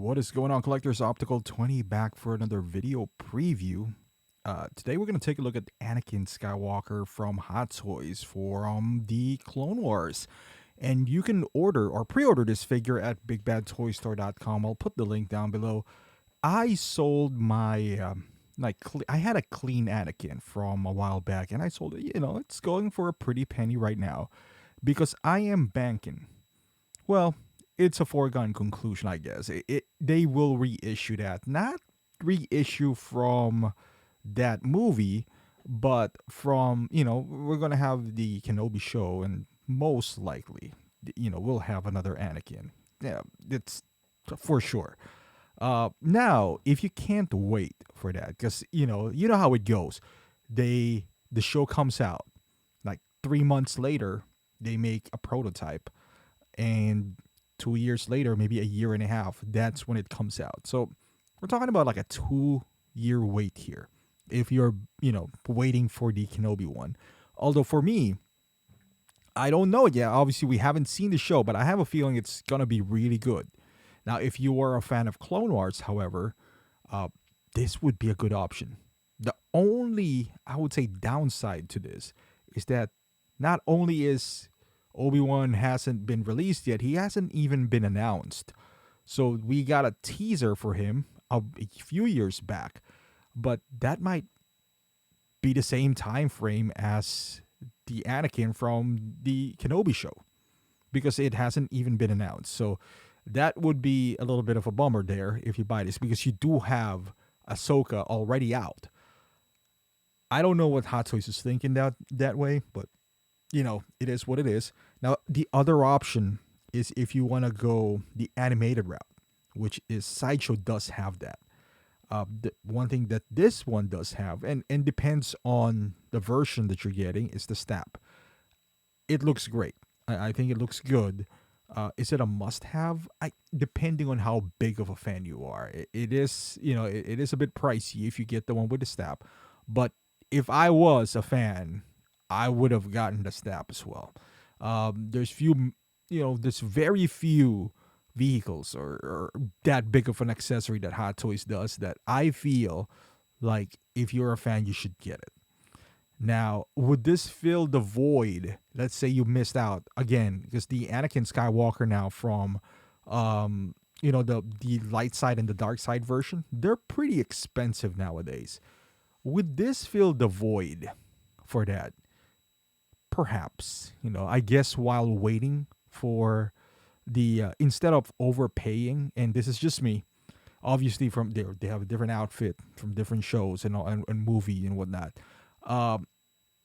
What is going on, collectors? Optical 20 back for another video preview. Today we're going to take a look at Anakin Skywalker from Hot Toys from the Clone Wars. And you can order or pre-order this figure at bigbadtoystore.com. I'll put the link down below. I sold my I had a clean Anakin from a while back, and I sold it. It's going for a pretty penny right now because I am banking. Well, it's a foregone conclusion, I guess. They will reissue that, not reissue from that movie, but from we're gonna have the Kenobi show, and most likely, we'll have another Anakin. Yeah, it's for sure. Now, if you can't wait for that, because you know how it goes, the show comes out like 3 months later, they make a prototype, and 2 years later, maybe a year and a half, that's when it comes out. So we're talking about like a 2 year wait here if you're, waiting for the Kenobi one. Although for me, I don't know yet. Obviously, we haven't seen the show, but I have a feeling it's going to be really good. Now, if you are a fan of Clone Wars, however, this would be a good option. The only, I would say, downside to this is that not only is Obi-Wan hasn't been released yet, he hasn't even been announced. So we got a teaser for him a few years back, but that might be the same time frame as the Anakin from the Kenobi show because it hasn't even been announced. So that would be a little bit of a bummer there if you buy this, because you do have Ahsoka already out. I don't know what Hot Toys is thinking that way, but it is what it is. Now, the other option is if you want to go the animated route, which is Sideshow does have that. The one thing that this one does have, and depends on the version that you're getting, is the stab. It looks great. I think it looks good. Is it a must-have? Depending on how big of a fan you are, it is. It is a bit pricey if you get the one with the stab. But if I was a fan, I would have gotten the stab as well. There's very few vehicles or that big of an accessory that Hot Toys does that I feel like if you're a fan, you should get it. Now, would this fill the void? Let's say you missed out again, because the Anakin Skywalker now from, the light side and the dark side version, they're pretty expensive nowadays. Would this fill the void for that? Perhaps, I guess while waiting for the instead of overpaying, and this is just me, obviously from there they have a different outfit from different shows and all, and movie and whatnot.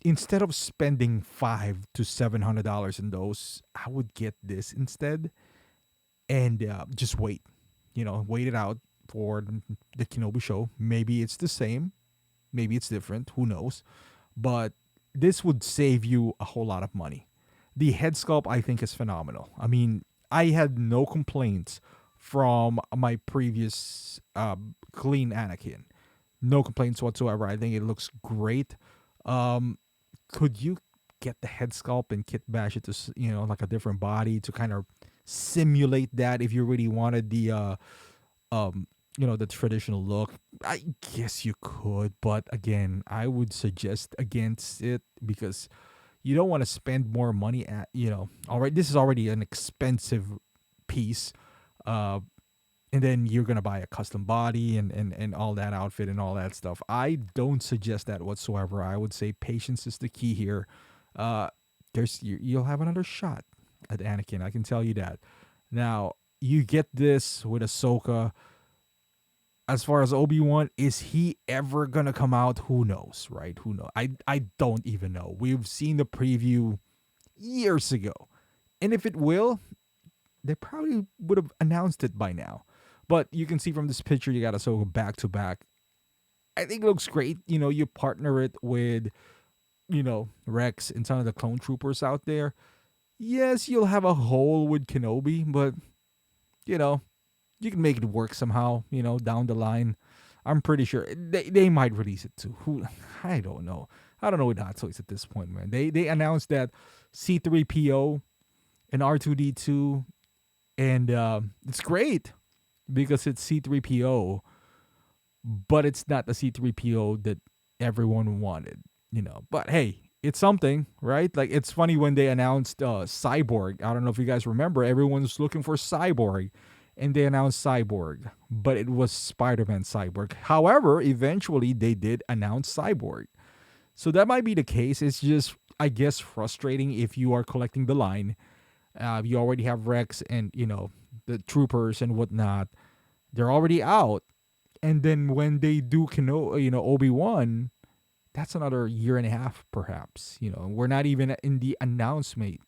Instead of spending $500 to $700 in those, I would get this instead, and just wait. Wait it out for the Kenobi show. Maybe it's the same, maybe it's different. Who knows? But this would save you a whole lot of money. The head sculpt, I think, is phenomenal. I mean, I had no complaints from my previous clean Anakin. No complaints whatsoever. I think it looks great. Could you get the head sculpt and kit bash it to like a different body to kind of simulate that if you really wanted the traditional look? I guess you could, but again, I would suggest against it because you don't want to spend more money at alright, this is already an expensive piece, and then you're gonna buy a custom body and all that outfit and all that stuff. I don't suggest that whatsoever. I would say patience is the key here. You'll have another shot at Anakin, I can tell you that. Now, you get this with Ahsoka. As far as Obi-Wan, is he ever gonna come out? Who knows, right? Who knows? I don't even know. We've seen the preview years ago, and if it will, they probably would have announced it by now. But you can see from this picture, you got Ahsoka back to back. I think it looks great. You partner it with, Rex and some of the clone troopers out there. Yes, you'll have a hole with Kenobi, but you can make it work somehow, down the line. I'm pretty sure they might release it too. I don't know. I don't know with Hot Toys at this point, man. They announced that C3PO and R2D2, and it's great. because it's C3PO, but it's not the C3PO that everyone wanted, But hey, it's something, right? Like, it's funny when they announced Cyborg. I don't know if you guys remember, everyone's looking for Cyborg, and they announced Cyborg, but it was Spider-Man Cyborg. However, eventually they did announce Cyborg. So that might be the case. It's just, I guess, frustrating if you are collecting the line. You already have Rex and, the troopers and whatnot. They're already out. And then when they do Obi-Wan, that's another year and a half, perhaps. We're not even in the announcement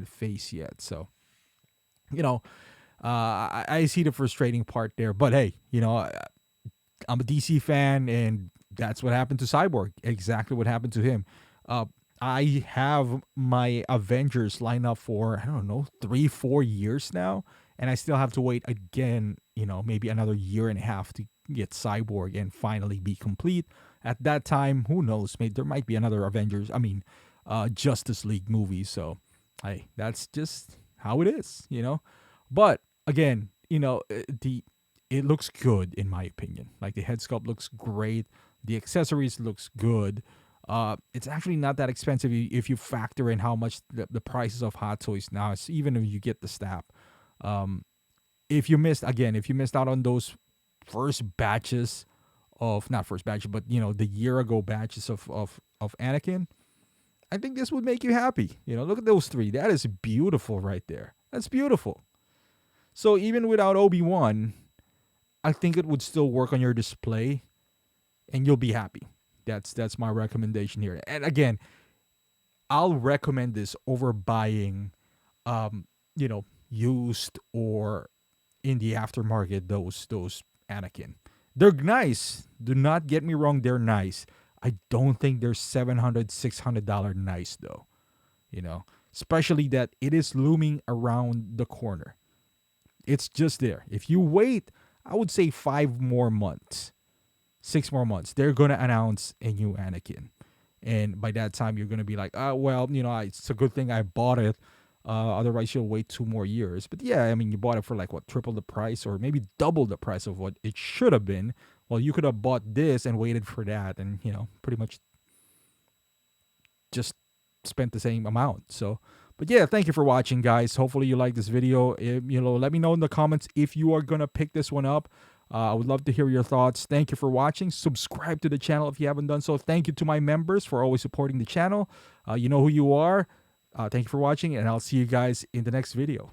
phase yet. So, I see the frustrating part there. But hey, I'm a DC fan, and that's what happened to Cyborg. Exactly what happened to him. I have my Avengers lined up for, I don't know, 3-4 years now, and I still have to wait again, maybe another year and a half to get Cyborg and finally be complete. At that time, who knows? Maybe there might be another Justice League movie. So, hey, that's just how it is, But again, it looks good in my opinion. Like, the head sculpt looks great, the accessories looks good. It's actually not that expensive if you factor in how much the prices of Hot Toys now is, even if you get the staff. If you missed out on those first batches of, not first batch, but the year ago batches of Anakin, I think this would make you happy. Look at those three. That is beautiful right there. That's beautiful. So even without Obi-Wan, I think it would still work on your display, and you'll be happy. That's my recommendation here. And again, I'll recommend this over buying, used or in the aftermarket, those Anakin. They're nice. Do not get me wrong, they're nice. I don't think they're $700, $600 nice though. Especially that it is looming around the corner. It's just there. If you wait, I would say 5 more months. 6 more months, they're going to announce a new Anakin. And by that time, you're going to be like, it's a good thing I bought it. Otherwise, you'll wait 2 more years. But yeah, you bought it for triple the price or maybe double the price of what it should have been. Well, you could have bought this and waited for that and, pretty much just spent the same amount. So, but yeah, thank you for watching, guys. Hopefully you like this video. Let me know in the comments if you are going to pick this one up. I would love to hear your thoughts. Thank you for watching. Subscribe to the channel if you haven't done so. Thank you to my members for always supporting the channel. You know who you are. Thank you for watching, and I'll see you guys in the next video.